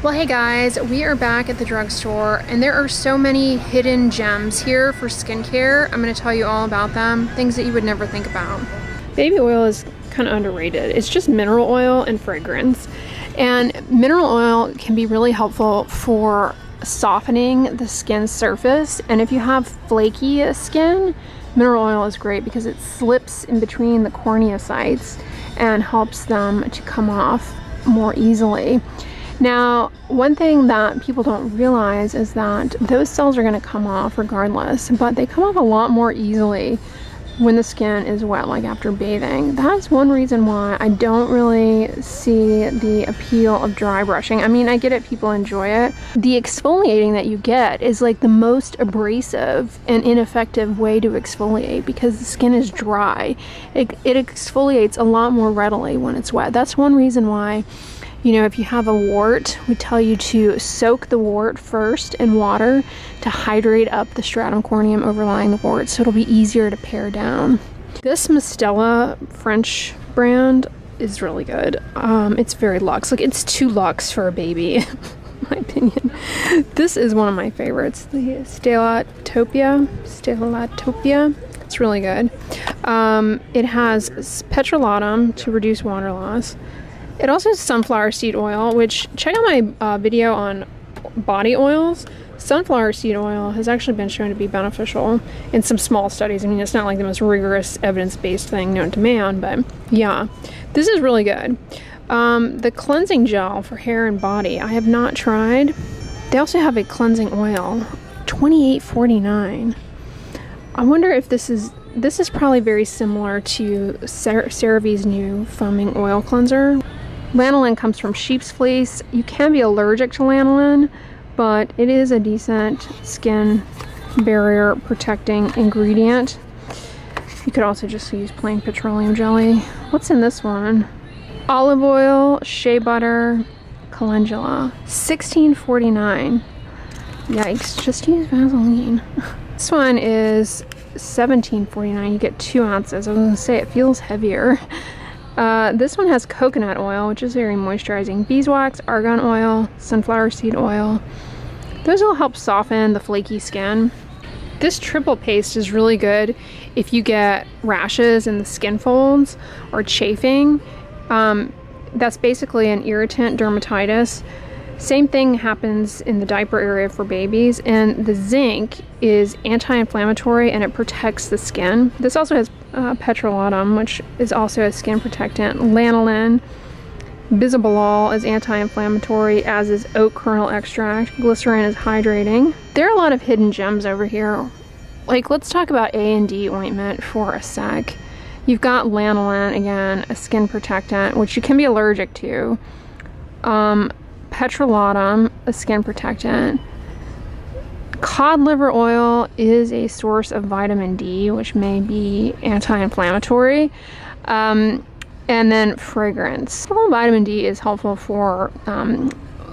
Well, hey guys, we are back at the drugstore and there are so many hidden gems here for skincare. I'm going to tell you all about them, things that you would never think about. Baby oil is kind of underrated. It's just mineral oil and fragrance. And mineral oil can be really helpful for softening the skin surface. And if you have flaky skin, mineral oil is great because it slips in between the cornea sites and helps them to come off more easily. Now, one thing that people don't realize is that those cells are going to come off regardless, but they come off a lot more easily when the skin is wet, like after bathing. That's one reason why I don't really see the appeal of dry brushing. I mean, I get it, people enjoy it. The exfoliating that you get is like the most abrasive and ineffective way to exfoliate because the skin is dry. It exfoliates a lot more readily when it's wet. That's one reason why, you know, if you have a wart, we tell you to soak the wart first in water to hydrate up the stratum corneum overlying the wart so it'll be easier to pare down. This Mistela French brand is really good. It's very luxe. Like, it's too luxe for a baby, in my opinion. This is one of my favorites, the Stellatopia. It's really good. It has petrolatum to reduce water loss. It also has sunflower seed oil, which, check out my video on body oils. Sunflower seed oil has actually been shown to be beneficial in some small studies. I mean, it's not like the most rigorous evidence-based thing known to man, but yeah, this is really good. The cleansing gel for hair and body, I have not tried. They also have a cleansing oil, $28.49. I wonder if this is probably very similar to CeraVe's new foaming oil cleanser. Lanolin comes from sheep's fleece. You can be allergic to lanolin, but it is a decent skin barrier protecting ingredient. You could also just use plain petroleum jelly. What's in this one? Olive oil, shea butter, calendula. $16.49. Yikes, just use Vaseline. This one is $17.49. You get 2 ounces. I was gonna say it feels heavier. This one has coconut oil, which is very moisturizing. Beeswax, argan oil, sunflower seed oil. Those will help soften the flaky skin. This triple paste is really good if you get rashes in the skin folds or chafing. That's basically an irritant dermatitis. Same thing happens in the diaper area for babies, and the zinc is anti-inflammatory and it protects the skin. This also has petrolatum, which is also a skin protectant. Lanolin, bisabolol is anti-inflammatory, as is oat kernel extract. Glycerin is hydrating. There are a lot of hidden gems over here. Like, let's talk about A&D ointment for a sec. You've got lanolin, again, a skin protectant, which you can be allergic to. Petrolatum, a skin protectant. Cod liver oil is a source of vitamin D, which may be anti-inflammatory. And then fragrance. Vitamin D is helpful for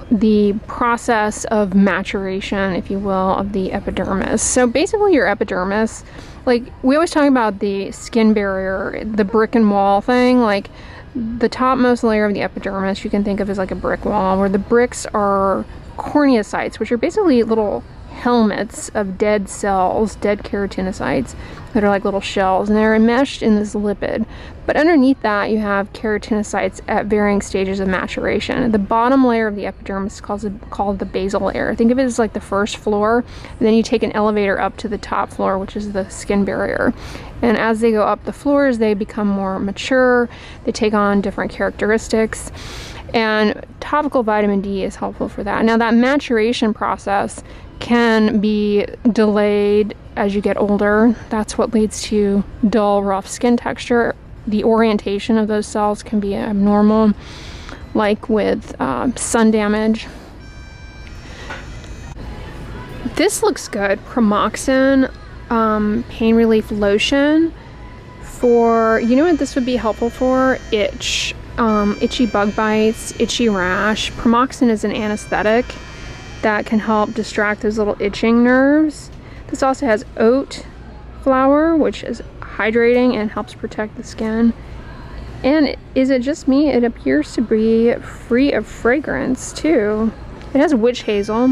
the process of maturation, if you will, of the epidermis. So basically your epidermis, like we always talk about the skin barrier, the brick and wall thing, like the topmost layer of the epidermis you can think of as like a brick wall, where the bricks are corneocytes, which are basically little helmets of dead cells, dead keratinocytes that are like little shells, and they're enmeshed in this lipid. But underneath that you have keratinocytes at varying stages of maturation. The bottom layer of the epidermis is called the basal layer. Think of it as like the first floor, and then you take an elevator up to the top floor, which is the skin barrier. And as they go up the floors, they become more mature, they take on different characteristics, and topical vitamin D is helpful for that. Now, that maturation process can be delayed as you get older. That's what leads to dull, rough skin texture. The orientation of those cells can be abnormal, like with sun damage. This looks good. Pramoxin pain relief lotion for, you know what this would be helpful for? Itch. Itchy bug bites, itchy rash. Pramoxin is an anesthetic that can help distract those little itching nerves. This also has oat flour, which is hydrating and helps protect the skin. And is it just me? It appears to be free of fragrance too. It has witch hazel,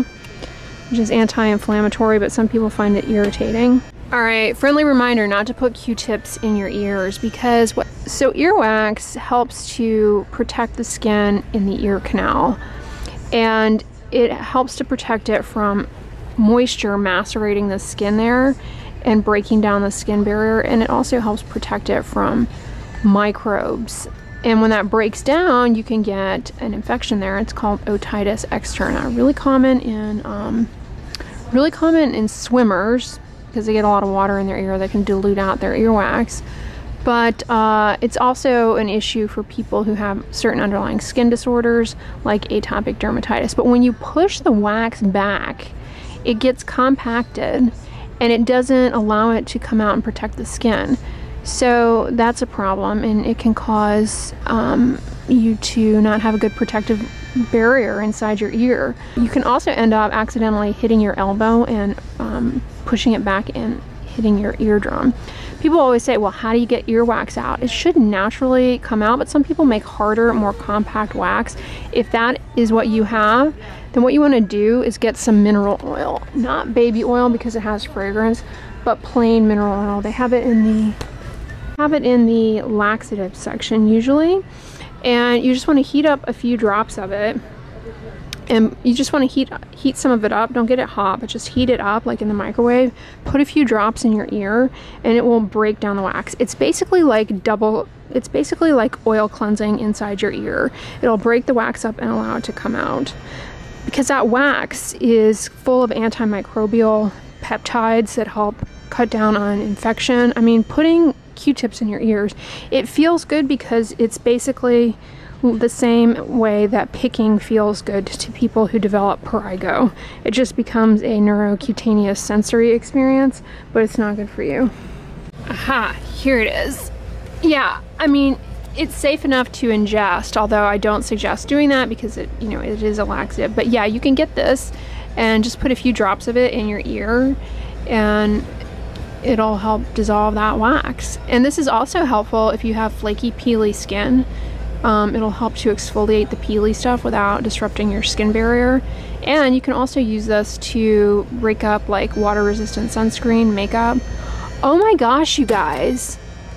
which is anti-inflammatory, but some people find it irritating. All right, friendly reminder not to put Q-tips in your ears because so earwax helps to protect the skin in the ear canal, and it helps to protect it from moisture macerating the skin there and breaking down the skin barrier, and it also helps protect it from microbes. And when that breaks down, you can get an infection there. It's called otitis externa. Really common in swimmers because they get a lot of water in their ear that can dilute out their earwax. But it's also an issue for people who have certain underlying skin disorders like atopic dermatitis. But when you push the wax back, it gets compacted and it doesn't allow it to come out and protect the skin. So that's a problem, and it can cause you to not have a good protective barrier inside your ear. You can also end up accidentally hitting your elbow and pushing it back and hitting your eardrum. People always say, well, how do you get earwax out? It should naturally come out, but some people make harder, more compact wax. If that is what you have, then what you want to do is get some mineral oil. Not baby oil because it has fragrance, but plain mineral oil. They have it in the laxative section usually, and you just want to heat up a few drops of it, and you just want to heat some of it up. Don't get it hot, but just heat it up like in the microwave. Put a few drops in your ear and it will break down the wax. It's basically like oil cleansing inside your ear. It'll break the wax up and allow it to come out, because that wax is full of antimicrobial peptides that help cut down on infection. I mean, putting Q-tips in your ears, it feels good because it's basically the same way that picking feels good to people who develop prurigo. It just becomes a neurocutaneous sensory experience, but it's not good for you. Aha, here it is. Yeah, I mean, it's safe enough to ingest, although I don't suggest doing that because it is a laxative. But yeah, you can get this and just put a few drops of it in your ear and it'll help dissolve that wax. And this is also helpful if you have flaky, peely skin. It'll help to exfoliate the peely stuff without disrupting your skin barrier. And you can also use this to break up like water-resistant sunscreen, makeup. Oh my gosh, you guys.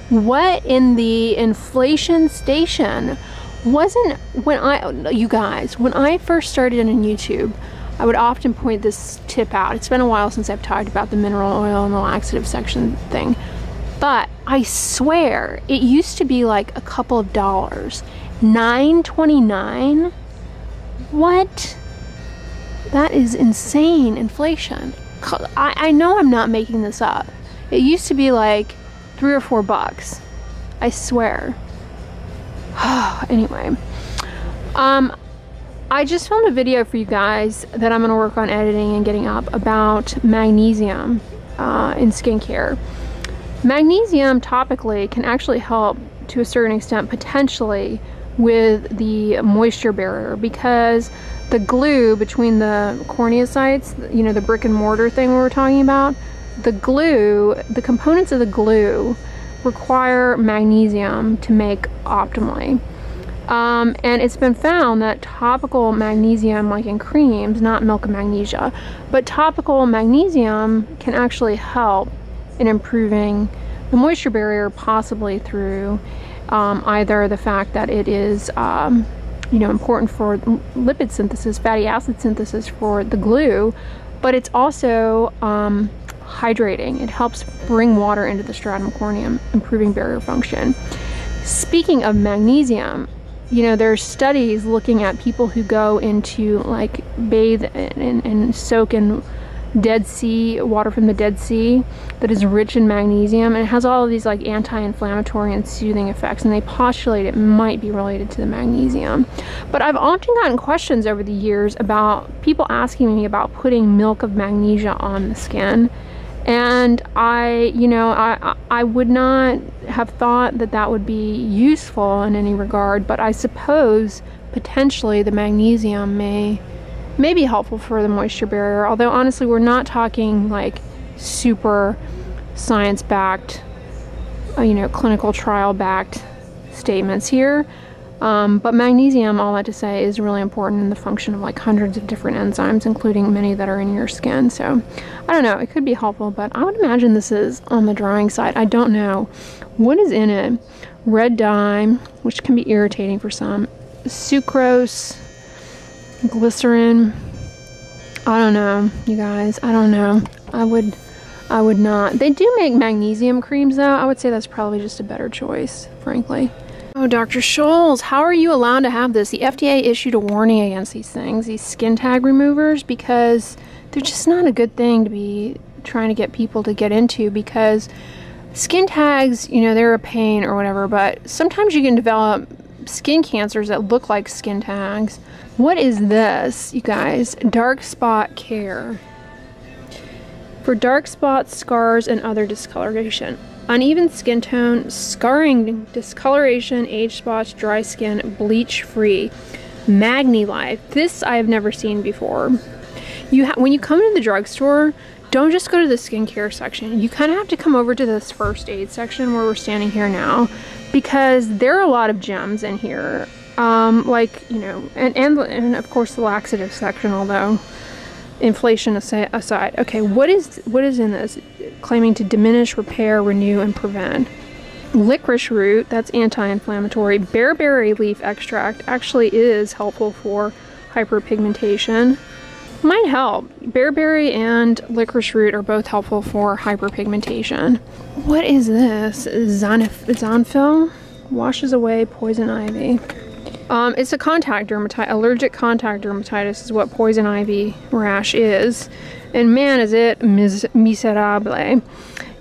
What in the inflation station? When I first started on YouTube, I would often point this tip out. It's been a while since I've talked about the mineral oil and the laxative section thing, but I swear it used to be like a couple of dollars. $9.29? What? That is insane inflation. I know I'm not making this up. It used to be like $3 or $4. I swear. Anyway, I just filmed a video for you guys that I'm going to work on editing and getting up about magnesium in skincare. Magnesium topically can actually help to a certain extent potentially with the moisture barrier, because the glue between the corneocytes, you know, the brick and mortar thing we were talking about, the glue, the components of the glue require magnesium to make optimally. And it's been found that topical magnesium, like in creams, not milk of magnesia, but topical magnesium can actually help in improving the moisture barrier, possibly through either the fact that it is important for lipid synthesis, fatty acid synthesis for the glue, but it's also hydrating. It helps bring water into the stratum corneum, improving barrier function. Speaking of magnesium, you know, there's studies looking at people who go into, like, bathe and soak in Dead Sea, water from the Dead Sea that is rich in magnesium, and it has all of these like anti-inflammatory and soothing effects, and they postulate it might be related to the magnesium. But I've often gotten questions over the years about people asking me about putting milk of magnesia on the skin, and I would not have thought that that would be useful in any regard, but I suppose potentially the magnesium may be helpful for the moisture barrier, although honestly we're not talking like super science-backed, clinical trial-backed statements here. But magnesium, all that to say, is really important in the function of like hundreds of different enzymes, including many that are in your skin. So I don't know, it could be helpful, but I would imagine this is on the drying side. I don't know. What is in it? Red dye, which can be irritating for some. Sucrose, glycerin. I don't know, you guys. I don't know. I would not. They do make magnesium creams though. I would say that's probably just a better choice, frankly. Oh, Dr. Scholes, how are you allowed to have this? The FDA issued a warning against these things, these skin tag removers, because they're just not a good thing to be trying to get people to get into, because skin tags, you know, they're a pain or whatever, but sometimes you can develop skin cancers that look like skin tags. What is this, you guys? Dark spot care. For dark spots, scars, and other discoloration. Uneven skin tone, scarring, discoloration, age spots, dry skin, bleach free. Magni Life. This I have never seen before. When you come to the drugstore, don't just go to the skincare section. You kind of have to come over to this first aid section where we're standing here now, because there are a lot of gems in here. Like, you know, and of course the laxative section, although inflation aside. Okay, what is in this? Claiming to diminish, repair, renew, and prevent. Licorice root, that's anti-inflammatory. Bearberry leaf extract actually is helpful for hyperpigmentation. Might help. Bearberry and licorice root are both helpful for hyperpigmentation. What is this? Zonfil? Washes away poison ivy. It's a contact dermatitis. Allergic contact dermatitis is what poison ivy rash is. And man, is it miserable.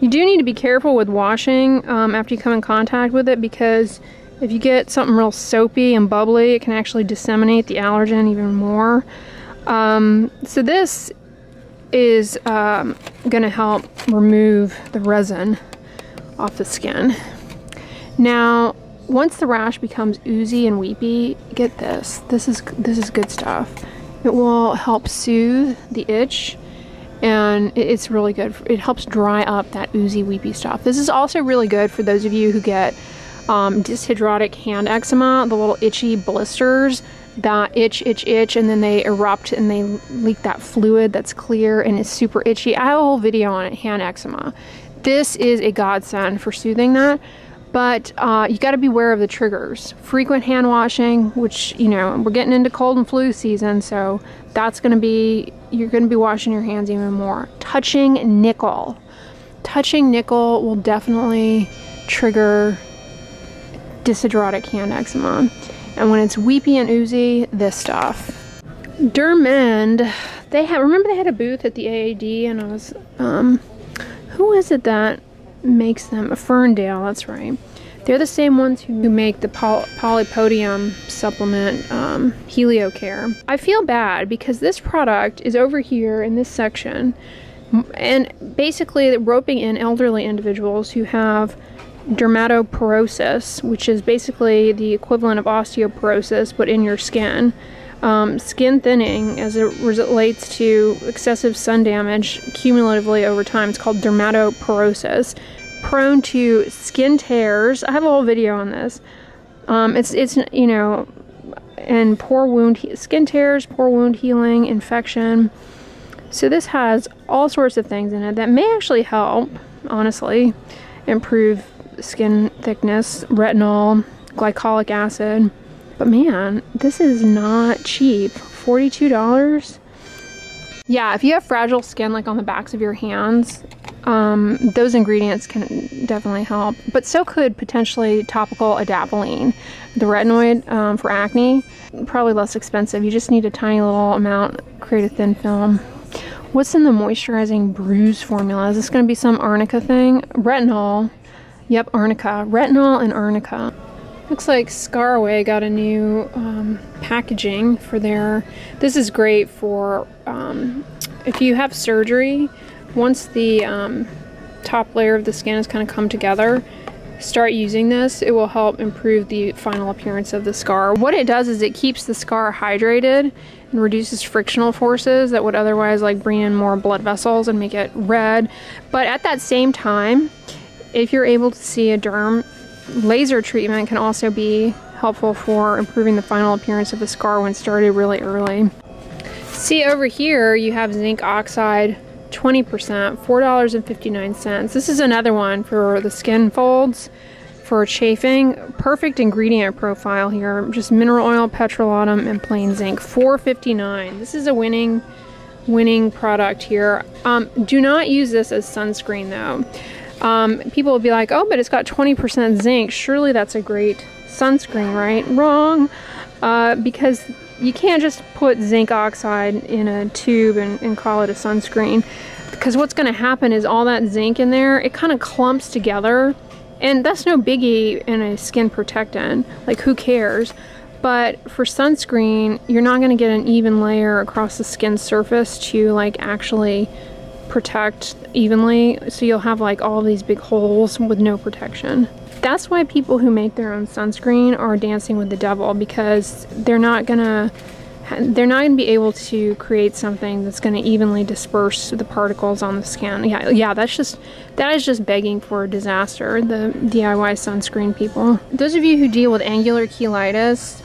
You do need to be careful with washing after you come in contact with it, because if you get something real soapy and bubbly, it can actually disseminate the allergen even more. So this is going to help remove the resin off the skin. Now, once the rash becomes oozy and weepy, get this. This is good stuff. It will help soothe the itch, and it's really good. It helps dry up that oozy, weepy stuff. This is also really good for those of you who get dyshidrotic hand eczema, the little itchy blisters that itch, and then they erupt and they leak that fluid that's clear and is super itchy. I have a whole video on it, hand eczema. This is a godsend for soothing that. But you got to be aware of the triggers. Frequent hand washing, which, you know, we're getting into cold and flu season, so that's going to be, you're going to be washing your hands even more. Touching nickel. Touching nickel will definitely trigger dyshidrotic hand eczema. And when it's weepy and oozy, this stuff. Dermend, they had a booth at the AAD, and I was, who is it that makes them? Ferndale, that's right. They're the same ones who make the polypodium supplement, HelioCare. I feel bad because this product is over here in this section, and basically roping in elderly individuals who have dermatoporosis, which is basically the equivalent of osteoporosis but in your skin. Skin thinning as it relates to excessive sun damage cumulatively over time. It's called dermatoporosis. Prone to skin tears. I have a whole video on this. It's you know, and skin tears, poor wound healing, infection. So this has all sorts of things in it that may actually help, honestly, improve skin thickness, retinol, glycolic acid. But man, this is not cheap. $42? Yeah, if you have fragile skin like on the backs of your hands, those ingredients can definitely help. But so could potentially topical adapalene. The retinoid for acne, probably less expensive. You just need a tiny little amount, create a thin film. What's in the moisturizing bruise formula? Is this going to be some arnica thing? Retinol. Yep, arnica. Retinol and arnica. Looks like Scaraway got a new packaging for their... This is great for if you have surgery. Once the top layer of the skin has kind of come together, start using this. It will help improve the final appearance of the scar. What it does is it keeps the scar hydrated and reduces frictional forces that would otherwise like bring in more blood vessels and make it red. But at that same time, if you're able to see a derm, laser treatment can also be helpful for improving the final appearance of the scar when started really early. See, over here you have zinc oxide 20%, $4.59. This is another one for the skin folds, for chafing. Perfect ingredient profile here. Just mineral oil, petrolatum, and plain zinc. $4.59. This is a winning product here. Do not use this as sunscreen though. People will be like, oh, but it's got 20% zinc. Surely that's a great sunscreen, right? Wrong. Because you can't just put zinc oxide in a tube and call it a sunscreen, because what's going to happen is all that zinc in there, it kind of clumps together, and that's no biggie in a skin protectant. Like, who cares? But for sunscreen, you're not going to get an even layer across the skin surface to like actually protect evenly, so you'll have like all these big holes with no protection. That's why people who make their own sunscreen are dancing with the devil, because they're not gonna be able to create something that's gonna evenly disperse the particles on the skin. Yeah, that is just begging for a disaster, the DIY sunscreen people. Those of you who deal with angular cheilitis,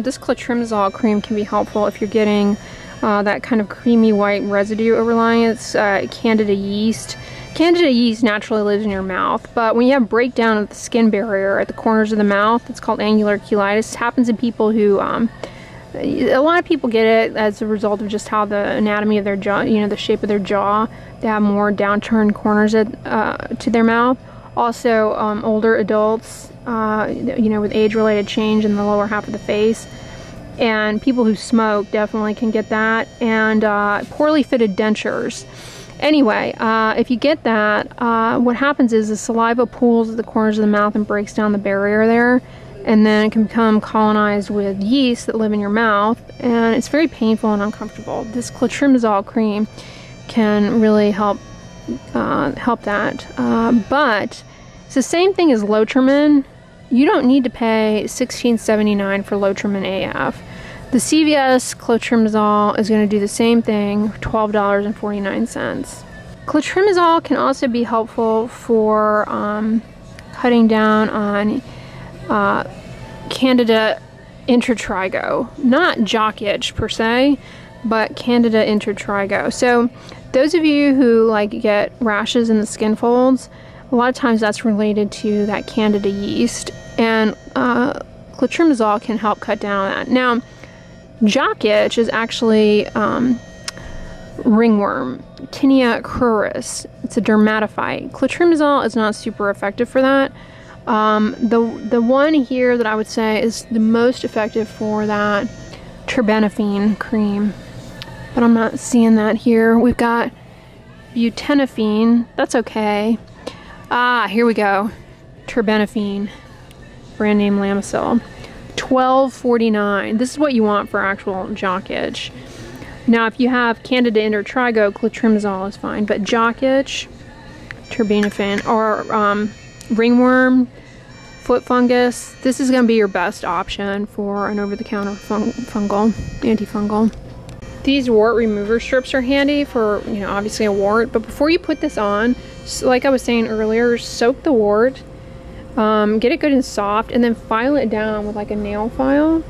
this clotrimazole cream can be helpful if you're getting that kind of creamy white residue overlying it. It's Candida yeast. Candida yeast naturally lives in your mouth, but when you have breakdown of the skin barrier at the corners of the mouth, it's called angular cheilitis. It happens in people who, a lot of people get it as a result of just how the anatomy of their jaw, the shape of their jaw, they have more downturned corners to their mouth. Also, older adults, with age-related change in the lower half of the face. And people who smoke definitely can get that, and poorly fitted dentures. Anyway, if you get that, what happens is the saliva pools at the corners of the mouth and breaks down the barrier there, and then it can become colonized with yeast that live in your mouth, and it's very painful and uncomfortable. This clotrimazole cream can really help that, but it's the same thing as Lotrimin. You don't need to pay $16.79 for Lotrimin AF. The CVS clotrimazole is going to do the same thing, $12.49. Clotrimazole can also be helpful for cutting down on Candida intertrigo. Not jock itch per se, but Candida intertrigo. So those of you who get rashes in the skin folds, a lot of times that's related to that Candida yeast, and clotrimazole can help cut down on that. Now, jock itch is actually ringworm, Tinea cruris. It's a dermatophyte. Clotrimazole is not super effective for that. The one here that I would say is the most effective for that, terbinafine cream, but I'm not seeing that here. We've got butenafine. That's okay. Here we go. Terbinafine, brand name Lamisil. $12.49. This is what you want for actual jock itch. Now, if you have Candida intertrigo, clotrimazole is fine, but jock itch, terbinafine, or ringworm, foot fungus, this is going to be your best option for an over-the-counter antifungal. These wart remover strips are handy for, obviously a wart, but before you put this on, like I was saying earlier, soak the wart, get it good and soft, and then file it down with a nail file,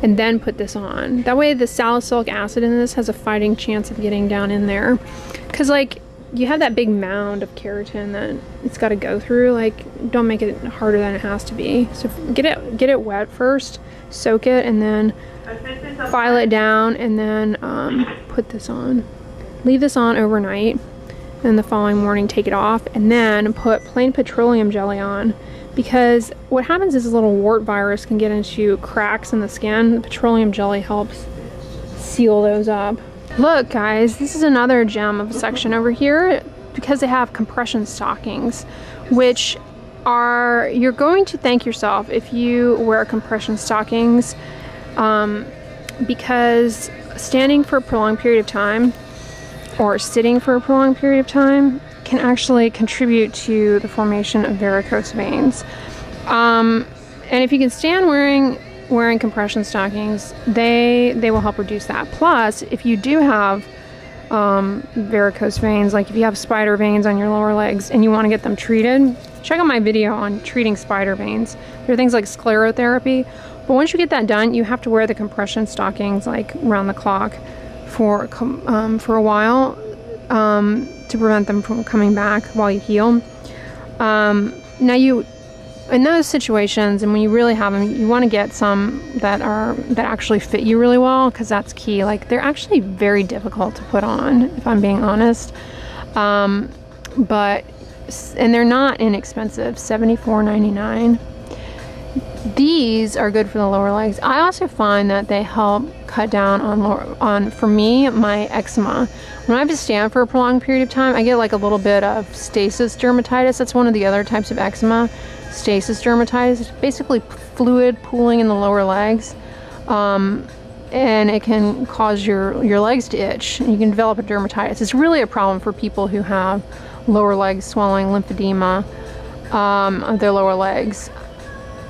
and then put this on. That way the salicylic acid in this has a fighting chance of getting down in there, because you have that big mound of keratin that it's got to go through. Don't make it harder than it has to be. So get it wet first, soak it, and then file it down, and then put this on. Leave this on overnight, and the following morning take it off, and then put plain petroleum jelly on, because what happens is a little wart virus can get into cracks in the skin. The petroleum jelly helps seal those up. Look guys, this is another gem of a section over here, because they have compression stockings, which are, you're going to thank yourself if you wear compression stockings, because standing for a prolonged period of time or sitting for a prolonged period of time can actually contribute to the formation of varicose veins. And if you can stand wearing compression stockings, they will help reduce that. Plus, if you do have varicose veins, if you have spider veins on your lower legs and you want to get them treated, check out my video on treating spider veins. There are things like sclerotherapy, but once you get that done, you have to wear the compression stockings like around the clock for a while to prevent them from coming back while you heal. Now in those situations, and when you really have them, you want to get some that actually fit you really well, because that's key. Like, they're actually very difficult to put on, if I'm being honest. And they're not inexpensive, $74.99. These are good for the lower legs. I also find that they help cut down on for me, my eczema. When I have to stand for a prolonged period of time, I get like a little bit of stasis dermatitis. That's one of the other types of eczema. Stasis dermatitis, basically fluid pooling in the lower legs, and it can cause your legs to itch, and you can develop a dermatitis. It's really a problem for people who have lower leg swelling, lymphedema of their lower legs.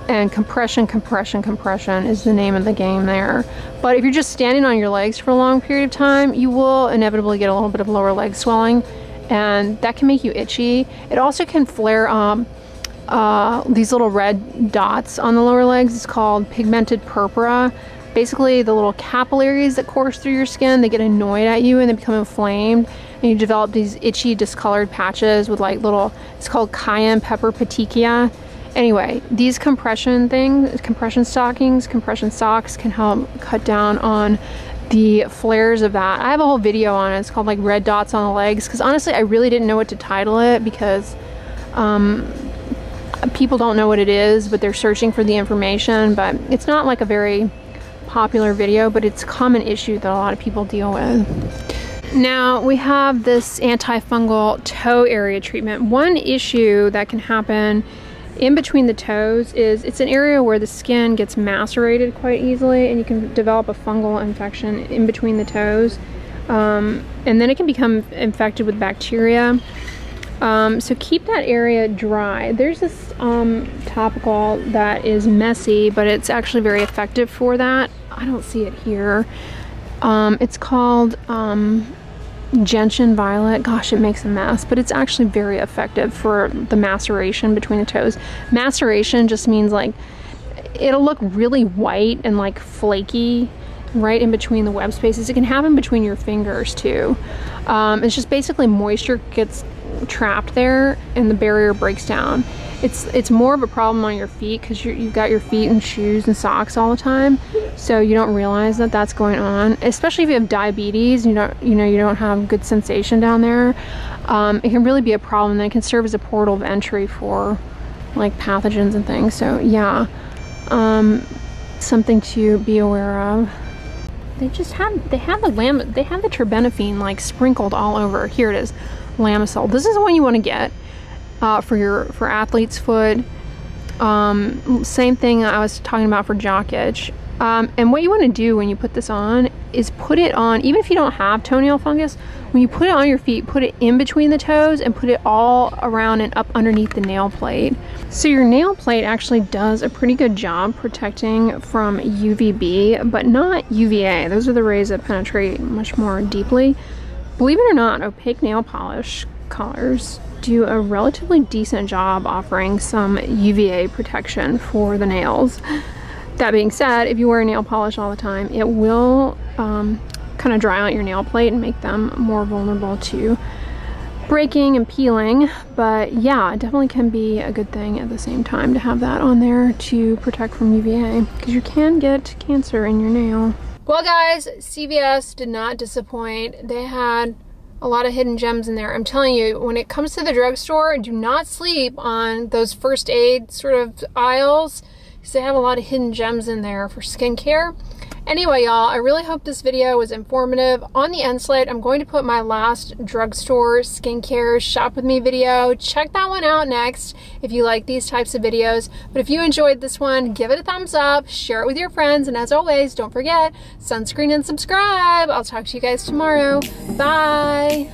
And compression is the name of the game there. But if you're just standing on your legs for a long period of time, you will inevitably get a little bit of lower leg swelling, and that can make you itchy. It also can flare these little red dots on the lower legs. It's called pigmented purpura. Basically, the little capillaries that course through your skin, they get annoyed at you and they become inflamed, and you develop these itchy, discolored patches with like little, it's called cayenne pepper petechia. Anyway, these compression stockings, compression socks can help cut down on the flares of that. I have a whole video on it. It's called like red dots on the legs, because honestly, I really didn't know what to title it, because people don't know what it is, but they're searching for the information. But it's not like a very popular video, but it's a common issue that a lot of people deal with. Now we have this antifungal toe area treatment. One issue that can happen in between the toes is it's an area where the skin gets macerated quite easily, and you can develop a fungal infection in between the toes, and then it can become infected with bacteria. So keep that area dry. There's this topical that is messy, but it's actually very effective for that. I don't see it here. It's called gentian violet. Gosh, it makes a mess, but it's actually very effective for the maceration between the toes. Maceration just means like it'll look really white and like flaky right in between the web spaces. It can happen between your fingers too. It's just basically moisture gets trapped there and the barrier breaks down. It's more of a problem on your feet, because you've got your feet in shoes and socks all the time, so you don't realize that that's going on. Especially if you have diabetes, you don't have good sensation down there. It can really be a problem, and it can serve as a portal of entry for like pathogens and things. So yeah, something to be aware of. They have the terbinafine like sprinkled all over. Here it is, Lamisol. This is the one you want to get for athlete's foot. Same thing I was talking about for jock itch. And what you want to do when you put this on is put it on, even if you don't have toenail fungus, when you put it on your feet, put it in between the toes and put it all around and up underneath the nail plate. So your nail plate actually does a pretty good job protecting from UVB, but not UVA. Those are the rays that penetrate much more deeply. Believe it or not, opaque nail polish colors do a relatively decent job offering some UVA protection for the nails. That being said, if you wear nail polish all the time, it will kind of dry out your nail plate and make them more vulnerable to breaking and peeling. But yeah, it definitely can be a good thing at the same time to have that on there to protect from UVA, because you can get cancer in your nail. Well guys, CVS did not disappoint. They had a lot of hidden gems in there. I'm telling you, when it comes to the drugstore, do not sleep on those first aid sort of aisles, because they have a lot of hidden gems in there for skincare. Anyway, y'all, I really hope this video was informative. On the end slide, I'm going to put my last drugstore skincare shop with me video. Check that one out next if you like these types of videos. But if you enjoyed this one, give it a thumbs up, share it with your friends, and as always, don't forget, sunscreen and subscribe. I'll talk to you guys tomorrow. Bye.